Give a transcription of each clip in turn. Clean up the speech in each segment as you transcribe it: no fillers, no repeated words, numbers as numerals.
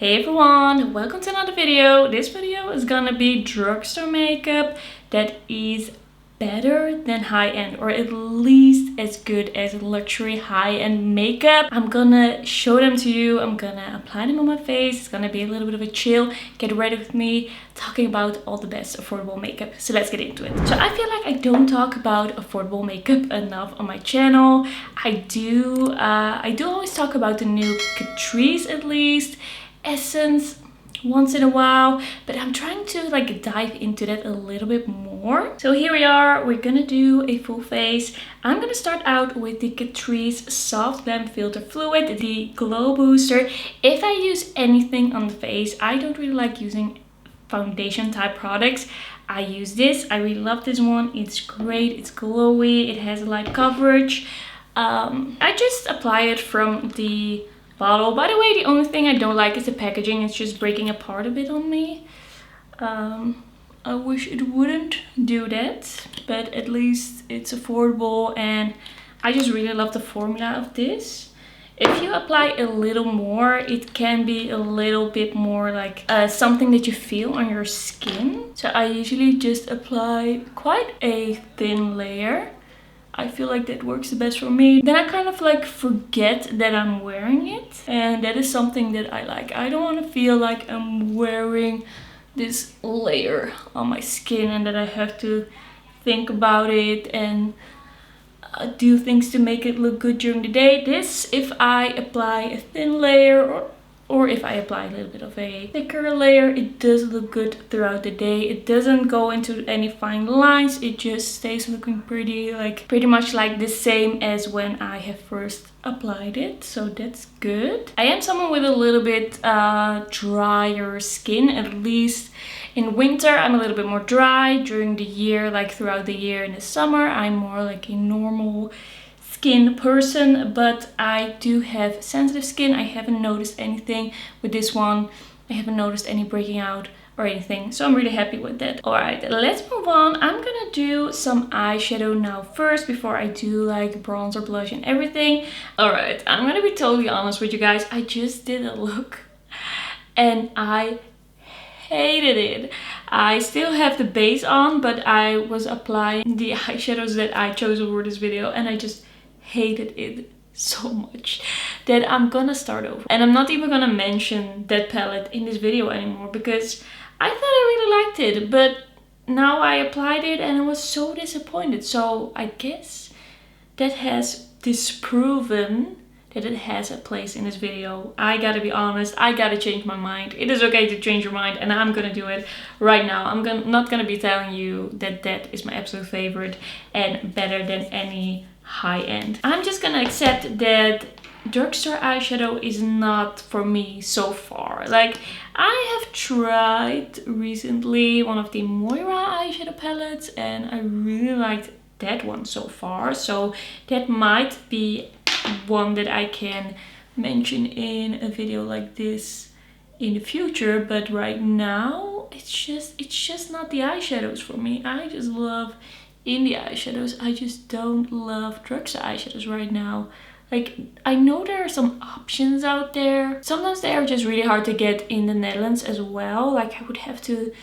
Hey everyone, welcome to another video. This video is gonna be drugstore makeup that is better than high-end, or at least as good as luxury high-end makeup. I'm gonna show them to you. I'm gonna apply them on my face. It's gonna be a little bit of a chill. Get ready with me talking about all the best affordable makeup. So let's get into it. So I feel like I don't talk about affordable makeup enough on my channel. I do always talk about the new Catrice, at least Essence once in a while, but I'm trying to like dive into that a little bit more. So here we are, we're gonna do a full face. I'm gonna start out with the Catrice Soft Glam Filter Fluid, the Glow Booster. If I use anything on the face, I don't really like using foundation type products. I use this. I really love this one. It's great, it's glowy, it has a light coverage. I just apply it from the bottle. By the way, the only thing I don't like is the packaging. It's just breaking apart a bit on me. I wish it wouldn't do that, but at least it's affordable and I just really love the formula of this. If you apply a little more, it can be a little bit more like something that you feel on your skin. So I usually just apply quite a thin layer. I feel like that works the best for me. Then I kind of like forget that I'm wearing it. And that is something that I like. I don't want to feel like I'm wearing this layer on my skin and that I have to think about it and do things to make it look good during the day. This, if I apply a thin layer or if I apply a little bit of a thicker layer, it does look good throughout the day. It doesn't go into any fine lines. It just stays looking pretty much like the same as when I have first applied it. So that's good. I am someone with a little bit drier skin, at least in winter. I'm a little bit more dry. During the year, like throughout the year in the summer, I'm more like a normal skin person, but I do have sensitive skin. I haven't noticed anything with this one. I haven't noticed any breaking out or anything, so I'm really happy with that. All right, let's move on. I'm gonna do some eyeshadow now first before I do like bronzer, blush and everything. All right, I'm gonna be totally honest with you guys. I just did a look and I hated it. I still have the base on, but I was applying the eyeshadows that I chose for this video and I just hated it so much that I'm gonna start over. And I'm not even gonna mention that palette in this video anymore because I thought I really liked it, but now I applied it and I was so disappointed. So I guess that has disproven that it has a place in this video. I gotta be honest, I gotta change my mind. It is okay to change your mind and I'm gonna do it right now. I'm not gonna be telling you that that is my absolute favorite and better than any high-end. I'm just gonna accept that drugstore eyeshadow is not for me so far. Like, I have tried recently one of the Moira eyeshadow palettes and I really liked that one so far. So that might be one that I can mention in a video like this in the future, but right now it's just not the eyeshadows for me. I just love indie eyeshadows. I just don't love drugstore eyeshadows right now. Like, I know there are some options out there. Sometimes they are just really hard to get in the Netherlands as well. Like, I would have to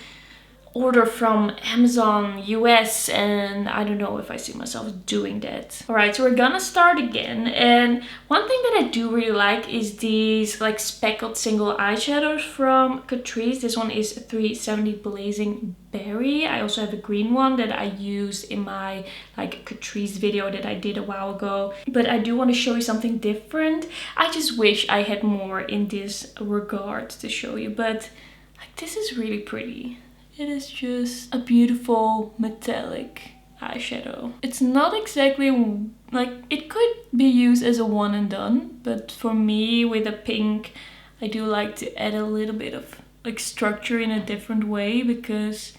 order from Amazon US and I don't know if I see myself doing that. Alright, so we're gonna start again, and one thing that I do really like is these like speckled single eyeshadows from Catrice. This one is 370 Blazing Berry. I also have a green one that I used in my like Catrice video that I did a while ago, but I do want to show you something different. I just wish I had more in this regard to show you, but like, this is really pretty. It is just a beautiful metallic eyeshadow. It's not exactly like, it could be used as a one and done, but for me with a pink, I do like to add a little bit of like structure in a different way because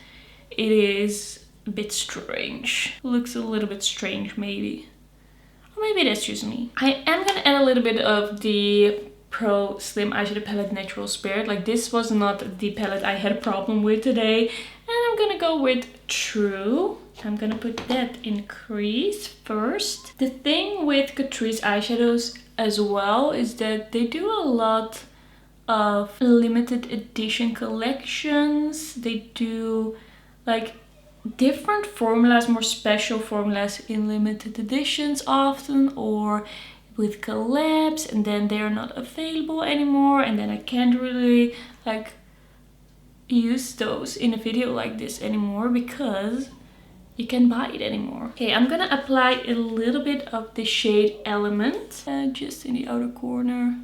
it is a bit strange. Looks a little bit strange maybe. Or maybe that's just me. I am gonna add a little bit of the Pro Slim eyeshadow palette Natural Spirit. Like, this was not the palette I had a problem with today, and I'm gonna go with True. I'm gonna put that in crease first. The thing with Catrice eyeshadows as well is that they do a lot of limited edition collections. They do like different formulas, more special formulas in limited editions often, or with collabs, and then they're not available anymore, and then I can't really like use those in a video like this anymore because you can't buy it anymore. Okay, I'm gonna apply a little bit of the shade Element just in the outer corner.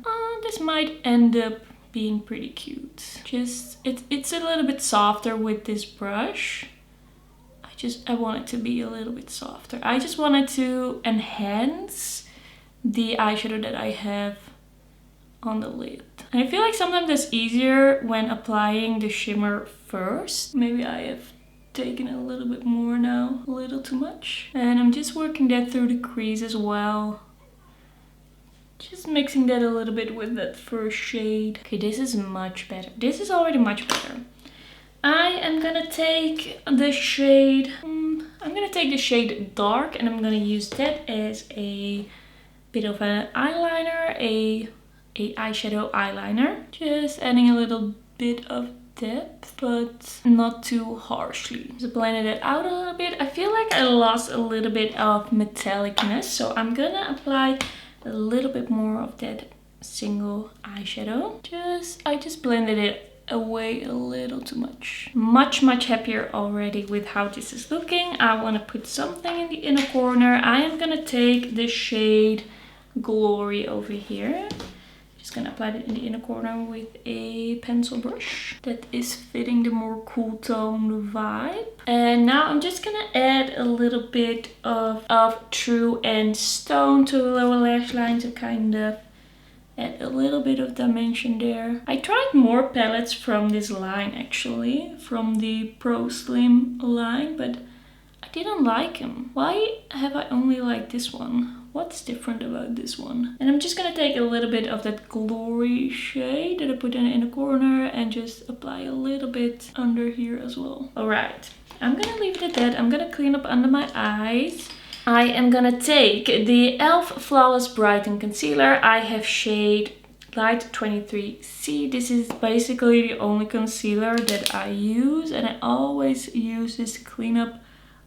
This might end up being pretty cute. Just it's a little bit softer with this brush. I want it to be a little bit softer. I just wanted to enhance the eyeshadow that I have on the lid. And I feel like sometimes it's easier when applying the shimmer first. Maybe I have taken a little bit more now, a little too much. And I'm just working that through the crease as well. Just mixing that a little bit with that first shade. Okay, this is much better. This is already much better. I am gonna take the shade, Dark, and I'm gonna use that as a bit of an eyeliner, a eyeshadow eyeliner. Just adding a little bit of depth, but not too harshly. Just blended it out a little bit. I feel like I lost a little bit of metallicness, so I'm gonna apply a little bit more of that single eyeshadow. I just blended it away a little too much. Much happier already with how this is looking. I want to put something in the inner corner. I am gonna take the shade Glory over here. Just gonna apply it in the inner corner with a pencil brush that is fitting the more cool tone vibe. And now I'm just gonna add a little bit of True and Stone to the lower lash line to kind of add a little bit of dimension there. I tried more palettes from this line actually, from the Pro Slim line, but I didn't like them. Why have I only liked this one? What's different about this one? And I'm just gonna take a little bit of that Glory shade that I put in the inner corner and just apply a little bit under here as well. Alright, I'm gonna leave it at that. I'm gonna clean up under my eyes. I am gonna take the e.l.f. Flawless Brighten Concealer. I have shade Light 23C. This is basically the only concealer that I use, and I always use this cleanup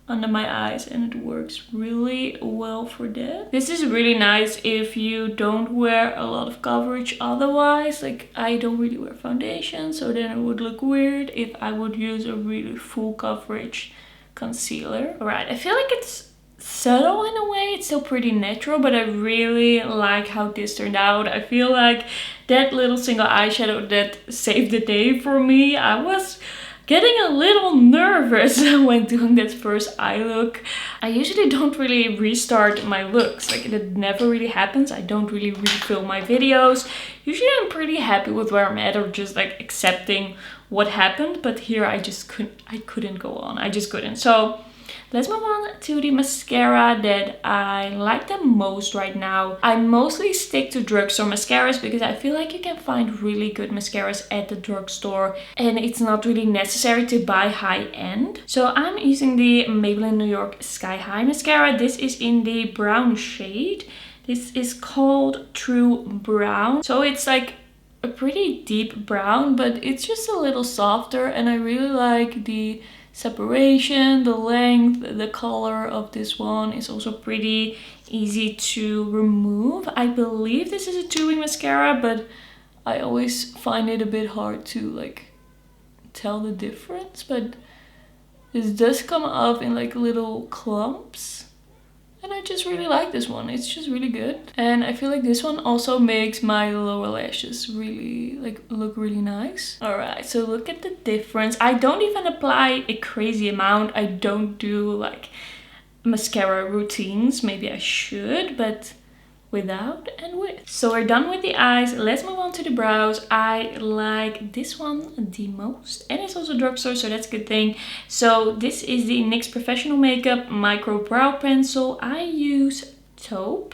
under my eyes, and it works really well for that. This is really nice if you don't wear a lot of coverage otherwise. Like, I don't really wear foundation, so then it would look weird if I would use a really full coverage concealer. Alright, I feel like it's subtle in a way. It's still pretty natural, but I really like how this turned out. I feel like that little single eyeshadow that saved the day for me. I was getting a little nervous when doing that first eye look. I usually don't really restart my looks. Like, it never really happens. I don't really refill my videos. Usually I'm pretty happy with where I'm at, or just like accepting what happened. But here I couldn't go on. I just couldn't. So let's move on to the mascara that I like the most right now. I mostly stick to drugstore mascaras because I feel like you can find really good mascaras at the drugstore and it's not really necessary to buy high-end. So I'm using the Maybelline New York Sky High mascara. This is in the brown shade. This is called True Brown. So it's like a pretty deep brown, but it's just a little softer, and I really like the separation, the length, the color of this one is also pretty easy to remove. I believe this is a 2-wing mascara, but I always find it a bit hard to like tell the difference. But this does come off in like little clumps, and I just really like this one. It's just really good. And I feel like this one also makes my lower lashes really like look really nice. Alright, so look at the difference. I don't even apply a crazy amount. I don't do like mascara routines. Maybe I should, but without and with. So we're done with the eyes. Let's move on to the brows. I like this one the most, and it's also drugstore, so that's a good thing. So this is the NYX Professional Makeup Micro Brow Pencil. I use Taupe.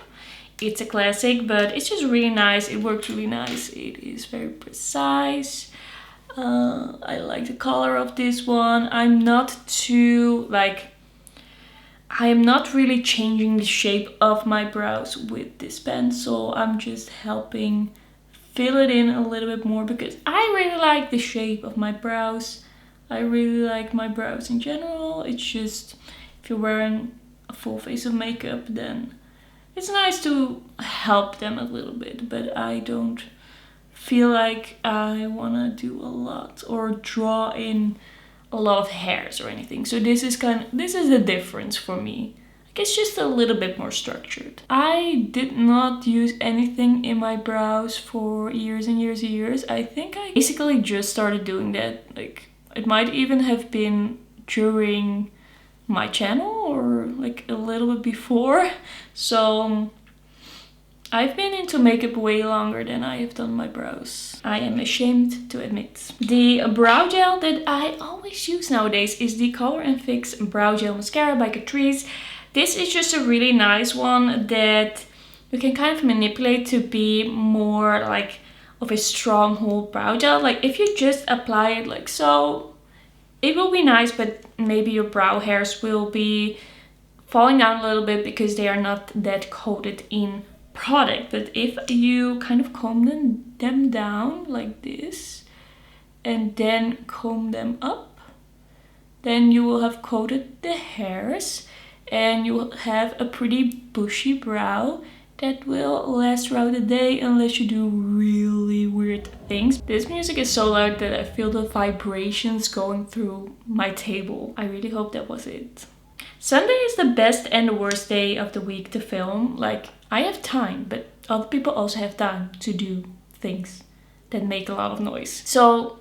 It's a classic, but it's just really nice. It works really nice. It is very precise. I like the color of this one. I'm not too like, I am not really changing the shape of my brows with this pencil. I'm just helping fill it in a little bit more because I really like the shape of my brows. I really like my brows in general. It's just, if you're wearing a full face of makeup, then it's nice to help them a little bit, but I don't feel like I want to do a lot or draw in a lot of hairs or anything. So this is the difference for me. Like, it's just a little bit more structured. I did not use anything in my brows for years and years and years. I think I basically just started doing that. Like, it might even have been during my channel or like a little bit before. So I've been into makeup way longer than I have done my brows. I am ashamed to admit. The brow gel that I always use nowadays is the Color & Fix Brow Gel Mascara by Catrice. This is just a really nice one that you can kind of manipulate to be more like of a stronghold brow gel. Like, if you just apply it like so, it will be nice, but maybe your brow hairs will be falling down a little bit because they are not that coated in product. But if you kind of comb them down like this and then comb them up, then you will have coated the hairs and you will have a pretty bushy brow that will last throughout the day unless you do really weird things. This music is so loud that I feel the vibrations going through my table. I really hope that was it. Sunday is the best and the worst day of the week to film. Like, I have time, but other people also have time to do things that make a lot of noise. So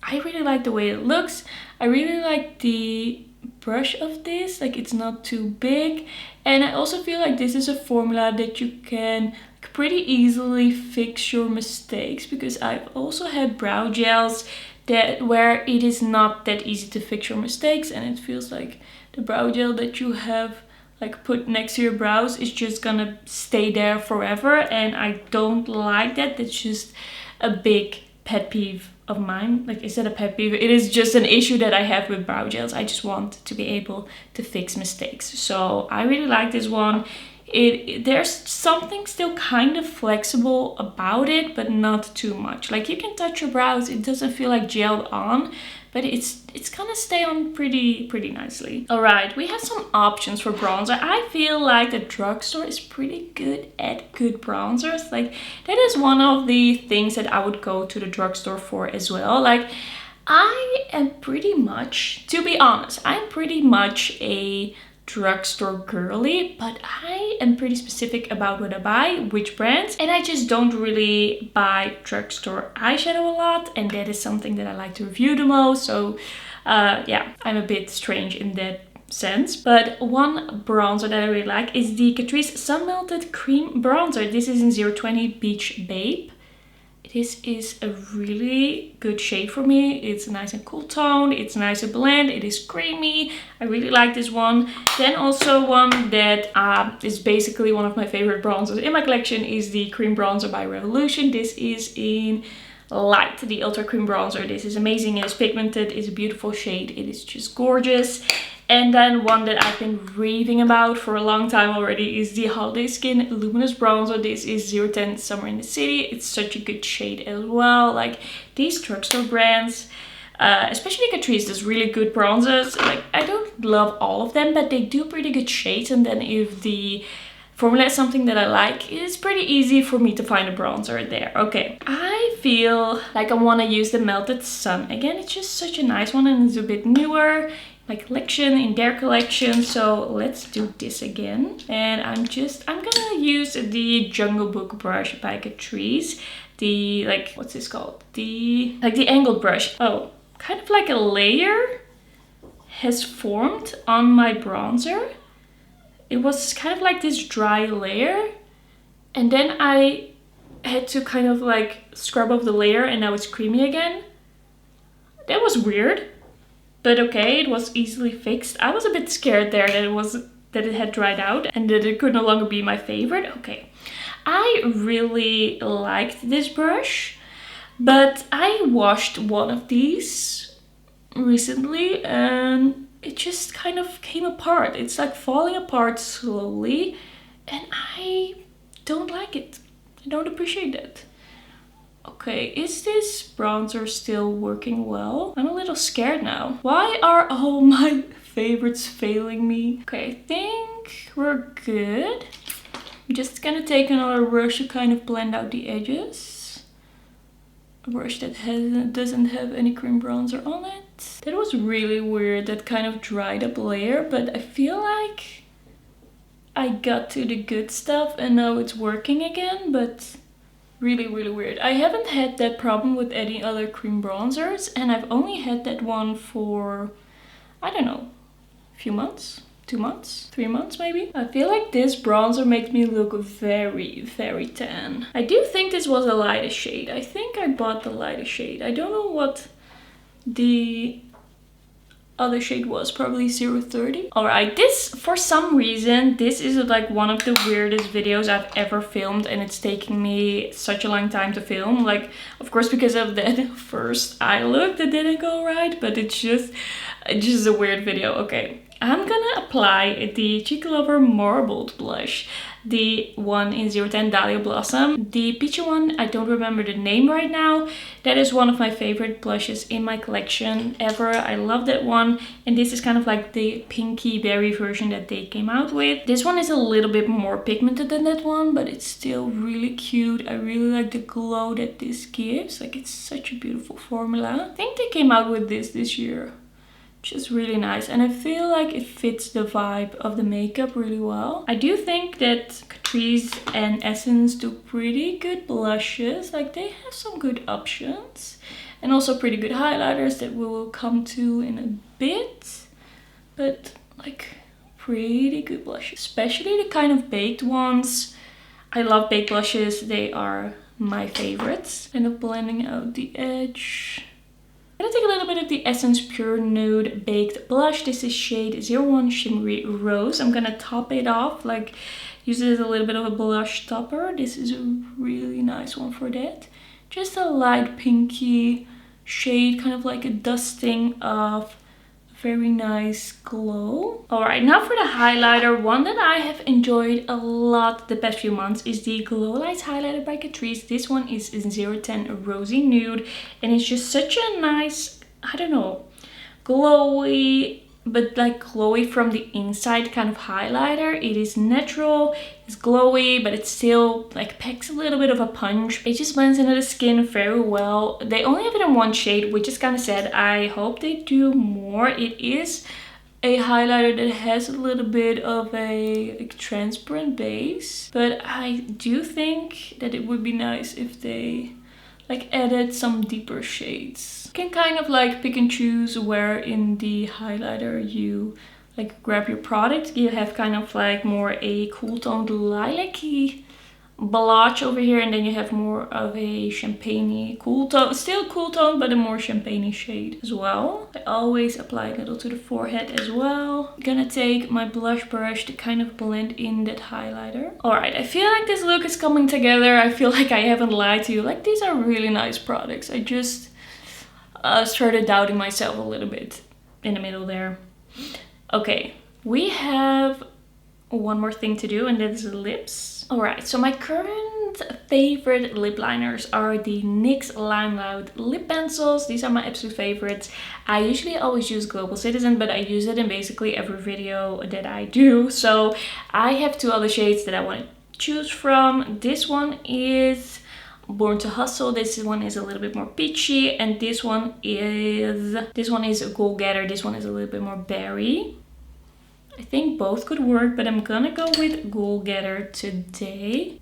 I really like the way it looks. I really like the brush of this, like, it's not too big, and I also feel like this is a formula that you can pretty easily fix your mistakes, because I've also had brow gels where it is not that easy to fix your mistakes, and it feels like the brow gel that you have like put next to your brows is just gonna stay there forever, and I don't like that. That's just a big pet peeve of mine. Like, is it a pet peeve? It is just an issue that I have with brow gels. I just want to be able to fix mistakes. So I really like this one. There's something still kind of flexible about it, but not too much. Like, you can touch your brows, it doesn't feel like gelled on, but it's gonna stay on pretty nicely. All right, we have some options for bronzer. I feel like the Drugstore is pretty good at good bronzers. Like, that is one of the things that I would go to the Drugstore for as well. Like, I am pretty much, to be honest, I'm pretty much a Drugstore girly, but I am pretty specific about what I buy, which brands, and I just don't really buy Drugstore eyeshadow a lot, and that is something that I like to review the most. So yeah, I'm a bit strange in that sense. But one bronzer that I really like is the Catrice Sun Melted Cream Bronzer. This is in 020 Beach Babe. This is a really good shade for me. It's a nice and cool tone. It's nice to blend. It is creamy. I really like this one. Then also one that is basically one of my favorite bronzers in my collection is the Cream Bronzer by Revolution. This is in Light, the Ultra Cream Bronzer. This is amazing. It is pigmented. It's a beautiful shade. It is just gorgeous. And then one that I've been raving about for a long time already is the Holiday Skin Luminous Bronzer. This is 010 Summer in the City. It's such a good shade as well. Like, these Drugstore brands, especially Catrice, does really good bronzers. Like, I don't love all of them, but they do pretty good shades. And then if the formula is something that I like, it's pretty easy for me to find a bronzer there. Okay, I feel like I want to use the Melted Sun again. It's just such a nice one, and it's a bit newer my collection, in their collection. So let's do this again. And I'm gonna use the Jungle Book brush by Catrice. The, like, what's this called? The angled brush. Oh, kind of like a layer has formed on my bronzer. It was kind of like this dry layer, and then I had to kind of like scrub off the layer, and now it's creamy again. That was weird. But okay, it was easily fixed. I was a bit scared there that it had dried out and that it could no longer be my favorite. Okay, I really liked this brush, but I washed one of these recently and it just kind of came apart. It's like falling apart slowly, and I don't like it. I don't appreciate that. Okay, is this bronzer still working well? I'm a little scared now. Why are all my favorites failing me? Okay, I think we're good. I'm just gonna take another brush to kind of blend out the edges. A brush that doesn't have any cream bronzer on it. That was really weird, that kind of dried up layer, but I feel like I got to the good stuff and now it's working again, but really weird. I haven't had that problem with any other cream bronzers, and I've only had that one for, I don't know, a few months, 2 months, 3 months maybe. I feel like this bronzer makes me look very tan. I do think this was a lighter shade. I think I bought the lighter shade. I don't know what the other shade was, probably 030. Alright, this, for some reason, this is like one of the weirdest videos I've ever filmed, and it's taking me such a long time to film. Like, of course, because of that first eye look that didn't go right, but it's just a weird video. Okay, I'm gonna apply the Cheek Lover Marbled blush. The one in 010 Dahlia Blossom. The peachy one, I don't remember the name right now. That is one of my favorite blushes in my collection ever. I love that one. And this is kind of like the pinky berry version that they came out with. This one is a little bit more pigmented than that one, but it's still really cute. I really like the glow that this gives. Like, it's such a beautiful formula. I think they came out with this year. Just really nice, and I feel like it fits the vibe of the makeup really well. I do think that Catrice and Essence do pretty good blushes. Like, they have some good options, and also pretty good highlighters that we will come to in a bit. But like, pretty good blushes, especially the kind of baked ones. I love baked blushes. They are my favorites. Kind of blending out the edge. I'm gonna take a little bit of the Essence Pure Nude Baked Blush. This is shade 01 Shimmery Rose. I'm gonna top it off, like use it as a little bit of a blush topper. This is a really nice one for that. Just a light pinky shade, kind of like a dusting of very nice glow. Alright, now for the highlighter. One that I have enjoyed a lot the past few months is the Glow Lights highlighter by Catrice. This one is in 010 Rosy Nude, and it's just such a nice, I don't know, glowy, but like glowy from the inside kind of highlighter. It is natural, it's glowy, but it still like packs a little bit of a punch. It just blends into the skin very well. They only have it in one shade, which is kind of sad. I hope they do more. It is a highlighter that has a little bit of a like, transparent base, but I do think that it would be nice if they like added some deeper shades. You can kind of like pick and choose where in the highlighter you like grab your product. You have kind of like more a cool toned lilac-y blush over here, and then you have more of a champagne-y cool tone, still cool tone, but a more champagne-y shade as well. I always apply a little to the forehead as well. I'm gonna take my blush brush to kind of blend in that highlighter. Alright, I feel like this look is coming together. I feel like I haven't lied to you. Like, these are really nice products. I just started doubting myself a little bit in the middle there. Okay, we have one more thing to do, and that is the lips. Alright, so my current favorite lip liners are the NYX Limelight lip pencils. These are my absolute favorites. I usually always use Global Citizen, but I use it in basically every video that I do. So I have two other shades that I want to choose from. This one is Born to Hustle. This one is a little bit more peachy, and this one is a Goal Getter. This one is a little bit more berry. I think both could work, but I'm gonna go with Goal Getter today.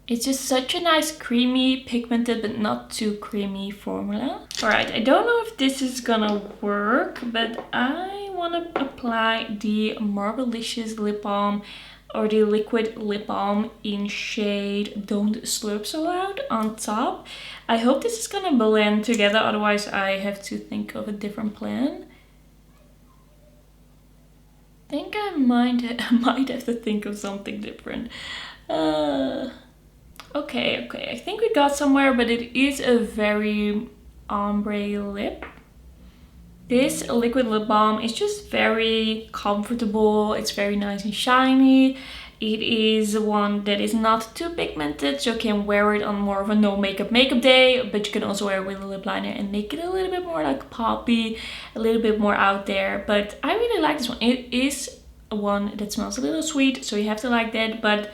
It's just such a nice creamy, pigmented, but not too creamy formula. Alright, I don't know if this is gonna work, but I want to apply the Marble-licious lip balm, or the liquid lip balm in shade Don't Slurp So Loud on top. I hope this is gonna blend together, otherwise I have to think of a different plan. I think I might have to think of something different. Okay, I think we got somewhere, but it is a very ombre lip. This liquid lip balm is just very comfortable. It's very nice and shiny. It is one that is not too pigmented, so you can wear it on more of a no makeup day, but you can also wear it with a lip liner and make it a little bit more like poppy, a little bit more out there. But I really like this one. It is one that smells a little sweet, so you have to like that, but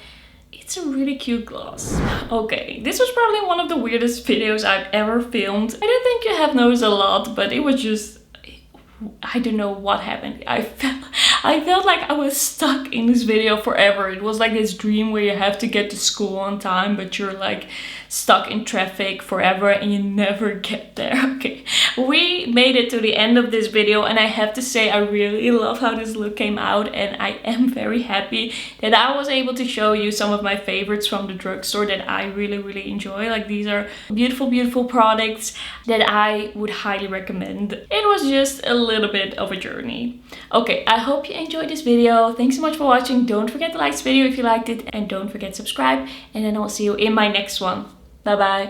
it's a really cute gloss. Okay, this was probably one of the weirdest videos I've ever filmed. I don't think you have noticed a lot, but it was just, I don't know what happened. I felt like I was stuck in this video forever. It was like this dream where you have to get to school on time, but you're like stuck in traffic forever and you never get there. Okay, we made it to the end of this video, and I have to say I really love how this look came out, and I am very happy that I was able to show you some of my favorites from the drugstore that I really enjoy. Like, these are beautiful products that I would highly recommend. It was just a little bit of a journey. Okay, I hope you enjoyed this video. Thanks so much for watching. Don't forget to like this video if you liked it, and don't forget to subscribe, and then I'll see you in my next one. Bye bye.